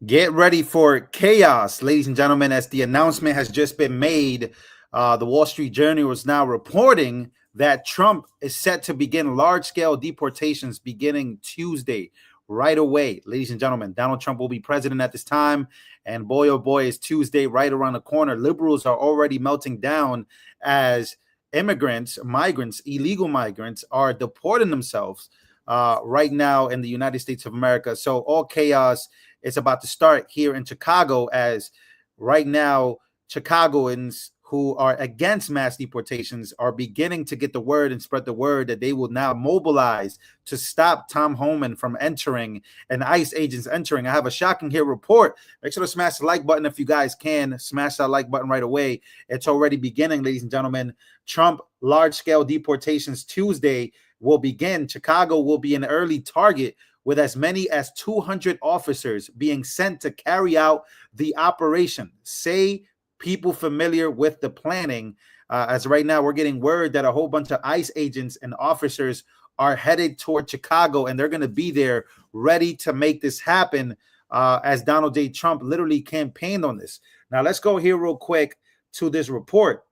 Get ready for chaos, ladies and gentlemen, as the announcement has just been made. The Wall Street Journal is now reporting that Trump is set to begin large-scale deportations beginning Tuesday, right away. Ladies and gentlemen, Donald Trump will be president at this time, and boy, oh boy, is Tuesday right around the corner. Liberals are already melting down as migrants, illegal migrants, are deporting themselves right now in the United States of America. So all chaos is about to start here in Chicago, as right now Chicagoans who are against mass deportations are beginning to get the word and spread the word that they will now mobilize to stop Tom Homan from entering and ICE agents entering. I have a shocking here report. Make sure to smash the like button if you guys can. Smash that like button right away. It's already beginning, ladies and gentlemen. Trump large-scale deportations Tuesday will begin. Chicago will be an early target, with as many as 200 officers being sent to carry out the operation. Say people familiar with the planning, as right now we're getting word that a whole bunch of ICE agents and officers are headed toward Chicago, and they're going to be there ready to make this happen, as Donald J. Trump literally campaigned on this. Now let's go here real quick to this report.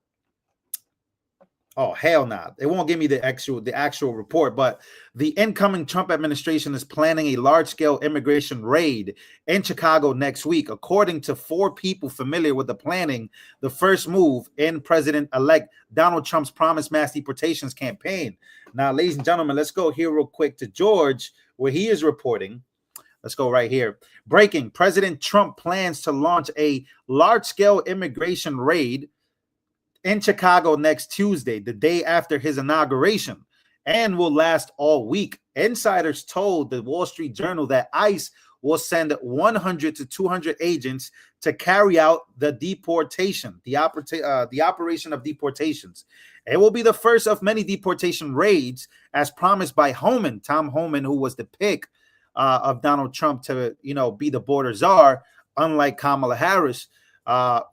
Oh, hell no. Nah. It won't give me the actual report, but the incoming Trump administration is planning a large-scale immigration raid in Chicago next week. According to 4 people familiar with the planning, the first move in President-elect Donald Trump's promised mass deportations campaign. Now, ladies and gentlemen, let's go here real quick to George, where he is reporting. Let's go right here. Breaking: President Trump plans to launch a large-scale immigration raid in Chicago next Tuesday, the day after his inauguration, and will last all week. Insiders told the Wall Street Journal that ICE will send 100 to 200 agents to carry out the deportation, the operation of deportations. It will be the first of many deportation raids, as promised by Homan, Tom Homan, who was the pick of Donald Trump to, be the border czar, unlike Kamala Harris.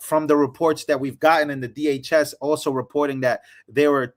From the reports that we've gotten in the DHS, also reporting that there were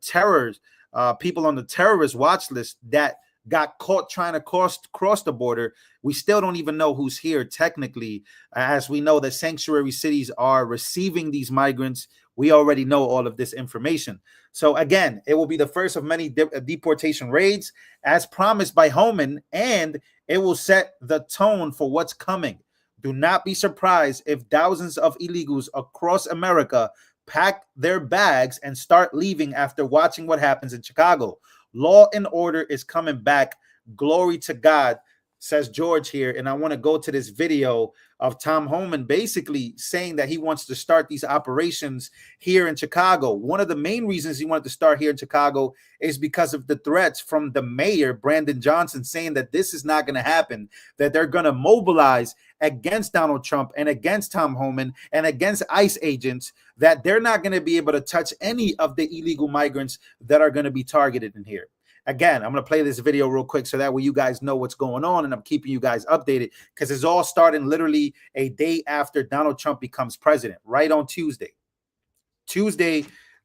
people on the terrorist watch list that got caught trying to cross the border. We still don't even know who's here technically, as we know that sanctuary cities are receiving these migrants. We already know all of this information. So again, it will be the first of many deportation raids, as promised by Homan, and it will set the tone for what's coming. Do not be surprised if thousands of illegals across America pack their bags and start leaving after watching what happens in Chicago. Law and order is coming back. Glory to God, says George here. And I want to go to this video of Tom Homan basically saying that he wants to start these operations here in Chicago. One of the main reasons he wanted to start here in Chicago is because of the threats from the mayor, Brandon Johnson, saying that this is not going to happen, that they're going to mobilize against Donald Trump and against Tom Homan and against ICE agents, that they're not going to be able to touch any of the illegal migrants that are going to be targeted in here. Again, I'm going to play this video real quick so that way you guys know what's going on, and I'm keeping you guys updated, because it's all starting literally a day after Donald Trump becomes president, right on Tuesday.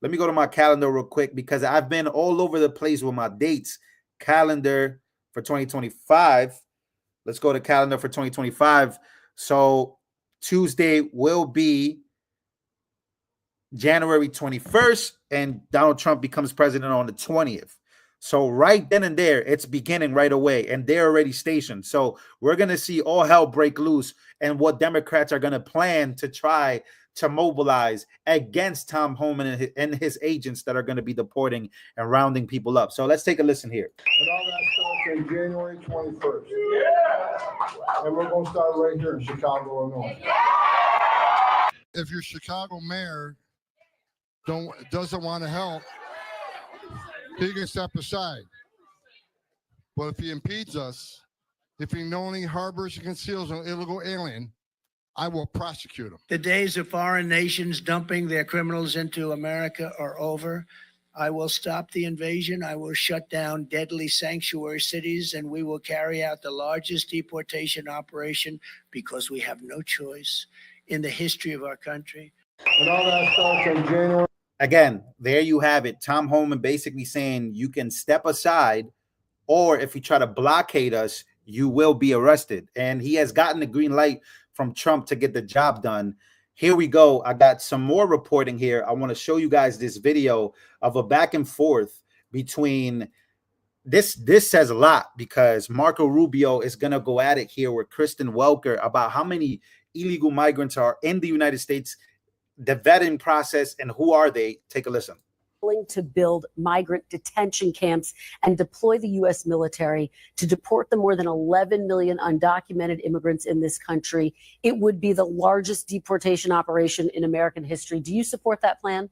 Let me go to my calendar real quick, because I've been all over the place with my dates. Calendar for 2025. Let's go to calendar for 2025. So Tuesday will be January 21st, and Donald Trump becomes president on the 20th. So right then and there, it's beginning right away, and they're already stationed. So we're going to see all hell break loose, and what Democrats are going to plan to try to mobilize against Tom Homan and his agents that are going to be deporting and rounding people up. So let's take a listen here. And all that starts on January 21st. Yeah. And we're going to start right here in Chicago, Illinois. Yeah. If your Chicago mayor doesn't want to help, he can step aside. But if he impedes us, if he knowingly harbors and conceals an illegal alien, I will prosecute him. The days of foreign nations dumping their criminals into America are over. I will stop the invasion. I will shut down deadly sanctuary cities, and we will carry out the largest deportation operation, because we have no choice, in the history of our country. And all that starts on January. Again, there you have it. Tom Homan basically saying you can step aside, or if you try to blockade us, you will be arrested. And he has gotten the green light from Trump to get the job done. Here we go. I got some more reporting here. I want to show you guys this video of a back and forth between this says a lot, because Marco Rubio is going to go at it here with Kristen Welker about how many illegal migrants are in the United States, the vetting process, and who are they. Take a listen. To build migrant detention camps and deploy the U.S. military to deport the more than 11 million undocumented immigrants in this country. It would be the largest deportation operation in American history. Do you support that plan?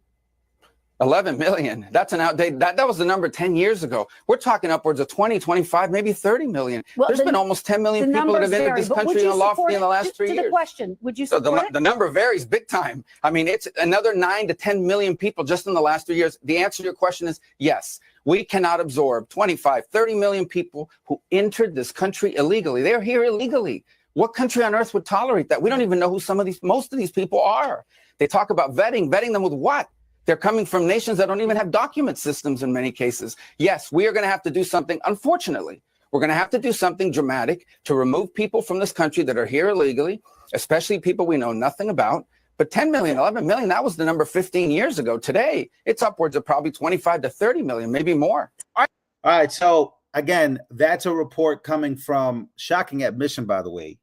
11 million. That's an outdated. That was the number 10 years ago. We're talking upwards of 20, 25, maybe 30 million. Well, There's been almost 10 million people that have entered this country unlawfully in the last 3 years. To the question, would you So support it? the number varies big time. I mean, it's another 9 to 10 million people just in the last 3 years. The answer to your question is yes. We cannot absorb 25, 30 million people who entered this country illegally. They're here illegally. What country on earth would tolerate that? We don't even know who most of these people are. They talk about vetting them with what? They're coming from nations that don't even have document systems in many cases. Yes, we are going to have to do something. Unfortunately, we're going to have to do something dramatic to remove people from this country that are here illegally, especially people we know nothing about. But 10 million, 11 million, that was the number 15 years ago. Today, it's upwards of probably 25 to 30 million, maybe more. All right. So again, that's a report coming from, shocking admission, by the way,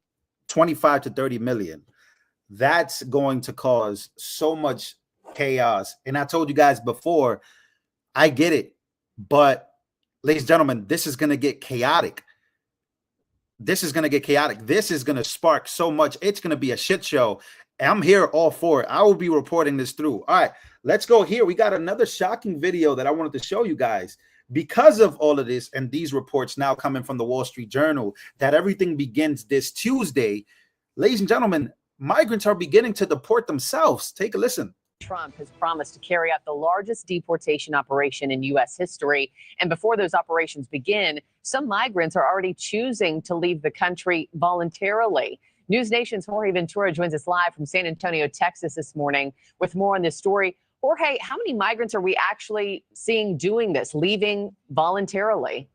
25 to 30 million. That's going to cause so much chaos. And I told you guys before, I get it, but ladies and gentlemen, this is going to get chaotic. This is going to get chaotic. This is going to spark so much. It's going to be a shit show. I'm here all for it. I will be reporting this through. All right, let's go here. We got another shocking video that I wanted to show you guys because of all of this and these reports now coming from the Wall Street Journal that everything begins this Tuesday. Ladies and gentlemen, migrants are beginning to deport themselves. Take a listen. Trump has promised to carry out the largest deportation operation in U.S. history. And before those operations begin, some migrants are already choosing to leave the country voluntarily. News Nation's Jorge Ventura joins us live from San Antonio, Texas this morning with more on this story. Jorge, how many migrants are we actually seeing doing this, leaving voluntarily?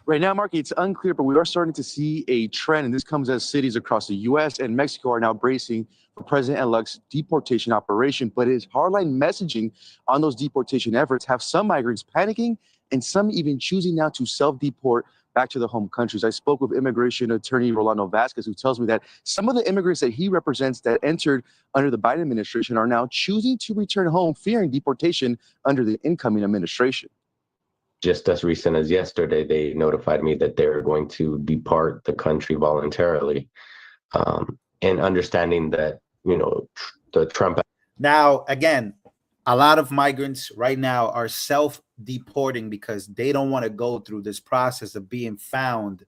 Right now, Marky, it's unclear, but we are starting to see a trend, and this comes as cities across the U.S. and Mexico are now bracing for President-elect's deportation operation. But his hardline messaging on those deportation efforts have some migrants panicking and some even choosing now to self-deport back to their home countries. I spoke with immigration attorney Rolando Vasquez, who tells me that some of the immigrants that he represents that entered under the Biden administration are now choosing to return home, fearing deportation under the incoming administration. Just as recent as yesterday, they notified me that they're going to depart the country voluntarily, and understanding that, you know, the Trump. Now, again, a lot of migrants right now are self-deporting because they don't want to go through this process of being found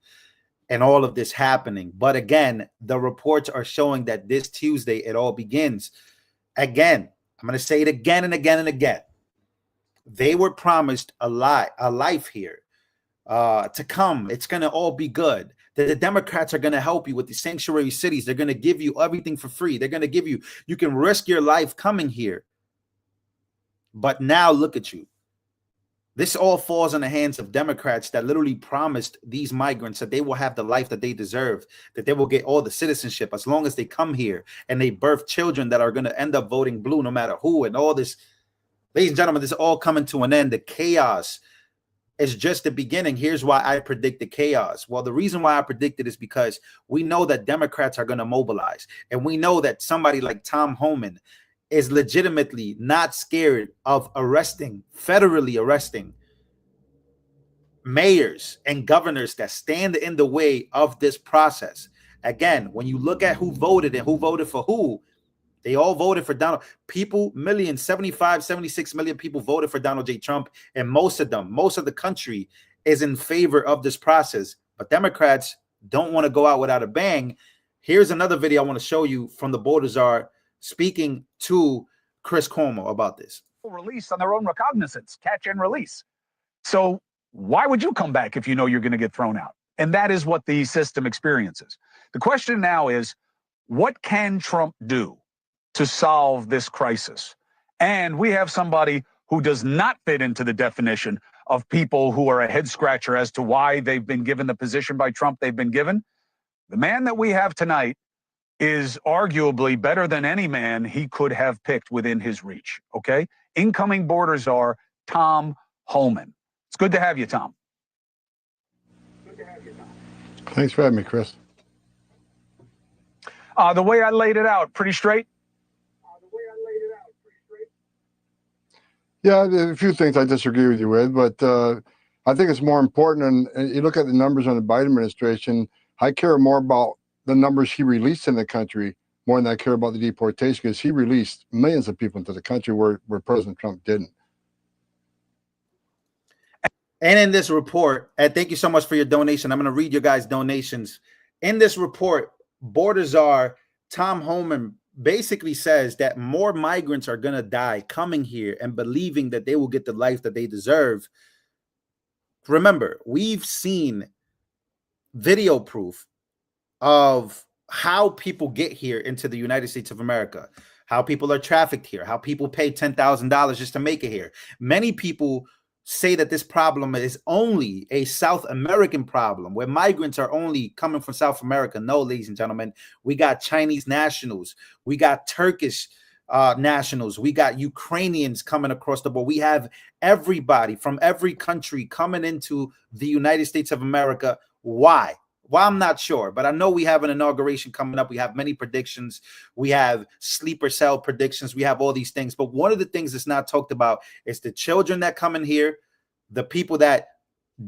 and all of this happening. But again, the reports are showing that this Tuesday, it all begins. Again, I'm going to say it again and again and again. They were promised a life here to come. It's going to all be good. The Democrats are going to help you with the sanctuary cities. They're going to give you everything for free. They're going to give you, you can risk your life coming here. But now look at you. This all falls in the hands of Democrats that literally promised these migrants that they will have the life that they deserve, that they will get all the citizenship as long as they come here and they birth children that are going to end up voting blue no matter who, and all this. Ladies and gentlemen, this is all coming to an end. The chaos is just the beginning. Here's why I predict the chaos. Well, the reason why I predict it is because we know that Democrats are going to mobilize. And we know that somebody like Tom Homan is legitimately not scared of federally arresting mayors and governors that stand in the way of this process. Again, when you look at who voted and who voted for who, they all voted for Donald. People, millions, 75, 76 million people voted for Donald J. Trump. And most of the country is in favor of this process. But Democrats don't want to go out without a bang. Here's another video I want to show you from the border czar speaking to Chris Cuomo about this. Release on their own recognizance, catch and release. So why would you come back if you know you're going to get thrown out? And that is what the system experiences. The question now is, what can Trump do to solve this crisis? And we have somebody who does not fit into the definition of people who are a head scratcher as to why they've been given the position by Trump they've been given. The man that we have tonight is arguably better than any man he could have picked within his reach, okay? Incoming border czar Tom Homan. It's good to have you, Tom. Thanks for having me, Chris. The way I laid it out, pretty straight? Yeah, there are a few things I disagree with you with, but I think it's more important. And you look at the numbers on the Biden administration, I care more about the numbers he released in the country more than I care about the deportation, because he released millions of people into the country where President Trump didn't. And in this report, and thank you so much for your donation. I'm going to read your guys' donations. In this report, border czar Tom Homan basically says that more migrants are going to die coming here and believing that they will get the life that they deserve. Remember, we've seen video proof of how people get here into the United States of America, how people are trafficked here, how people pay $10,000 just to make it here. Many people say that this problem is only a South American problem, where migrants are only coming from South America. No, ladies and gentlemen, we got Chinese nationals, we got Turkish nationals, we got Ukrainians coming across the board. We have everybody from every country coming into the United States of America. Why? Well, I'm not sure, but I know we have an inauguration coming up. We have many predictions. We have sleeper cell predictions. We have all these things. But one of the things that's not talked about is the children that come in here, the people that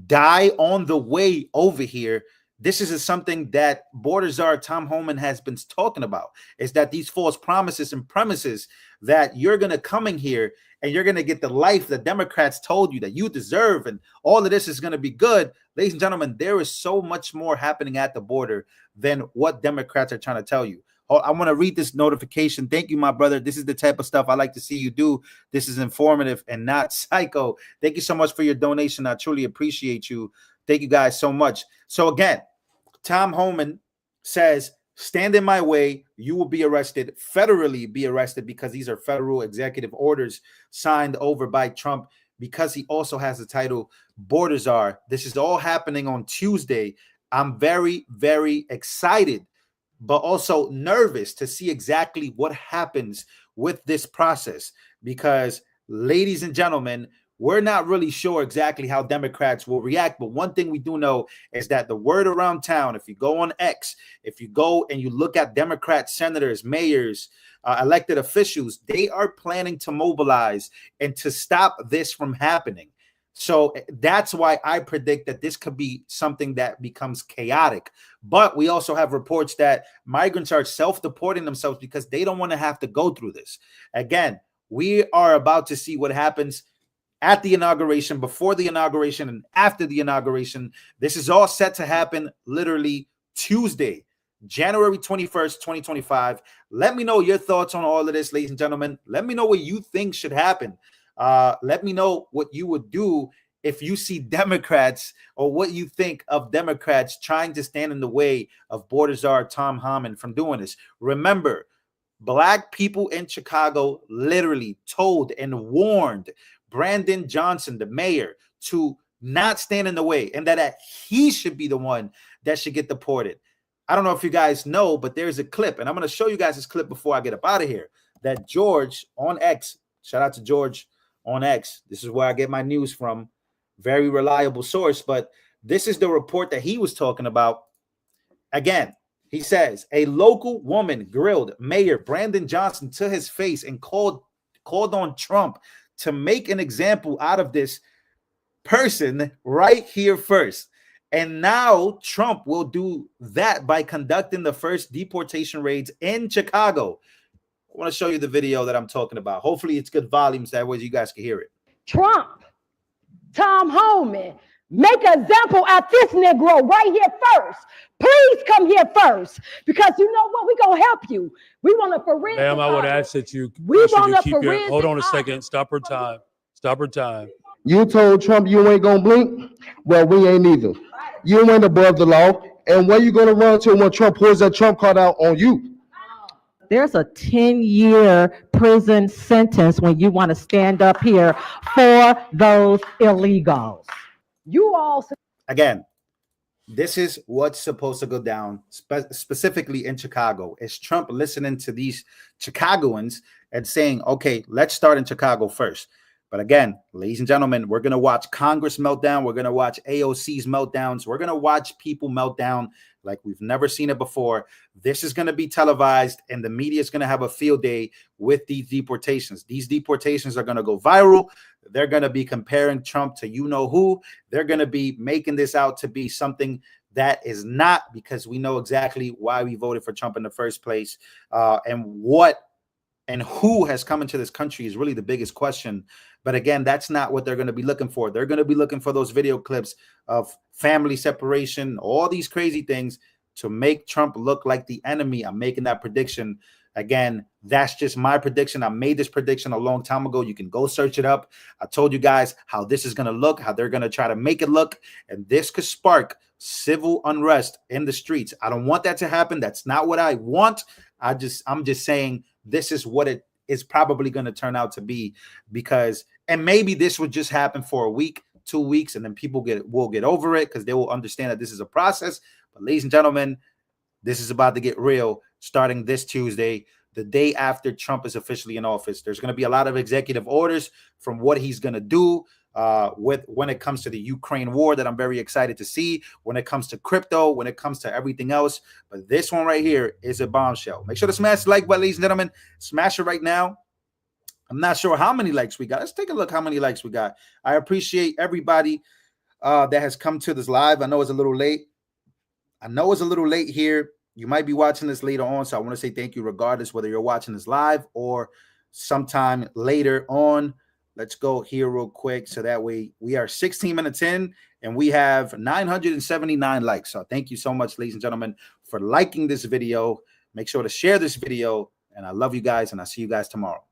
die on the way over here. This is something that border czar Tom Homan has been talking about, is that these false promises and premises that you're going to come in here and you're going to get the life that Democrats told you that you deserve, and all of this is going to be good. Ladies and gentlemen, there is so much more happening at the border than what Democrats are trying to tell you. I want to read this notification. Thank you, my brother. This is the type of stuff I like to see you do. This is informative and not psycho. Thank you so much for your donation. I truly appreciate you. Thank you guys so much. So again, Tom Homan says, stand in my way, you will be arrested, federally be arrested, because these are federal executive orders signed over by Trump, because he also has the title border czar. This is all happening on Tuesday. I'm very, very excited, but also nervous to see exactly what happens with this process, because, ladies and gentlemen, we're not really sure exactly how Democrats will react. But one thing we do know is that the word around town, if you go on X, if you go and you look at Democrat senators, mayors, elected officials, they are planning to mobilize and to stop this from happening. So that's why I predict that this could be something that becomes chaotic. But we also have reports that migrants are self-deporting themselves because they don't want to have to go through this. Again, we are about to see what happens at the inauguration, before the inauguration, and after the inauguration. This is all set to happen literally Tuesday, January 21st, 2025. Let me know your thoughts on all of this, ladies and gentlemen. Let me know what you think should happen. Let me know what you would do if you see Democrats, or what you think of Democrats trying to stand in the way of border czar Tom Homan from doing this. Remember, Black people in Chicago literally told and warned Brandon Johnson, the mayor, to not stand in the way, and that he should be the one that should get deported. I don't know if you guys know, but there's a clip, and I'm going to show you guys this clip before I get up out of here, that George on X, shout out to George on X. This is where I get my news from. Very reliable source, but this is the report that he was talking about. Again, he says a local woman grilled Mayor Brandon Johnson to his face and called on Trump to make an example out of this person right here first. And now Trump will do that by conducting the first deportation raids in Chicago. I want to show you the video that I'm talking about. Hopefully it's good volumes, that way you guys can hear it. Trump, Tom Homan, make an example at this Negro right here first. Please come here first, because you know what? We're going to help you. We want a forensic Ma'am, I would ask that you keep your, hold on a second. Stop her time. Stop her time. You told Trump you ain't going to blink? Well, we ain't either. You ain't above the law. And where you going to run to when Trump pulls that Trump card out on you? There's a 10-year prison sentence when you want to stand up here for those illegals. You all... Again, This is what's supposed to go down, specifically in Chicago. Is Trump listening to these Chicagoans and saying, okay, let's start in Chicago first? But again, ladies and gentlemen, we're going to watch Congress meltdown. We're going to watch AOC's meltdowns. We're going to watch people melt down like we've never seen it before. This is going to be televised, and the media is going to have a field day with these deportations. These deportations are going to go viral. They're going to be comparing Trump to you know who. They're going to be making this out to be something that is not, because we know exactly why we voted for Trump in the first place, and what and who has come into this country is really the biggest question. But again, that's not what they're going to be looking for. They're going to be looking for those video clips of family separation, all these crazy things to make Trump look like the enemy. I'm making that prediction. Again, that's just my prediction. I made this prediction a long time ago. You can go search it up. I told you guys how this is going to look, how they're going to try to make it look. And this could spark civil unrest in the streets. I don't want that to happen. That's not what I want. I'm just saying this is what it is probably going to turn out to be, because, and maybe this would just happen for a week, 2 weeks, and then people will get over it because they will understand that this is a process. But ladies and gentlemen, this is about to get real starting this Tuesday, the day after Trump is officially in office. There's going to be a lot of executive orders from what he's going to do when it comes to the Ukraine war that I'm very excited to see, when it comes to crypto, when it comes to everything else. But this one right here is a bombshell. Make sure to smash the like button, ladies and gentlemen. Smash it right now. I'm not sure how many likes we got. Let's take a look how many likes we got. I appreciate everybody that has come to this live. I know it's a little late. Here. You might be watching this later on, so I want to say thank you regardless whether you're watching this live or sometime later on. Let's go here real quick, so that way we are 16 minutes in and we have 979 likes. So thank you so much, ladies and gentlemen, for liking this video. Make sure to share this video, and I love you guys, and I'll see you guys tomorrow.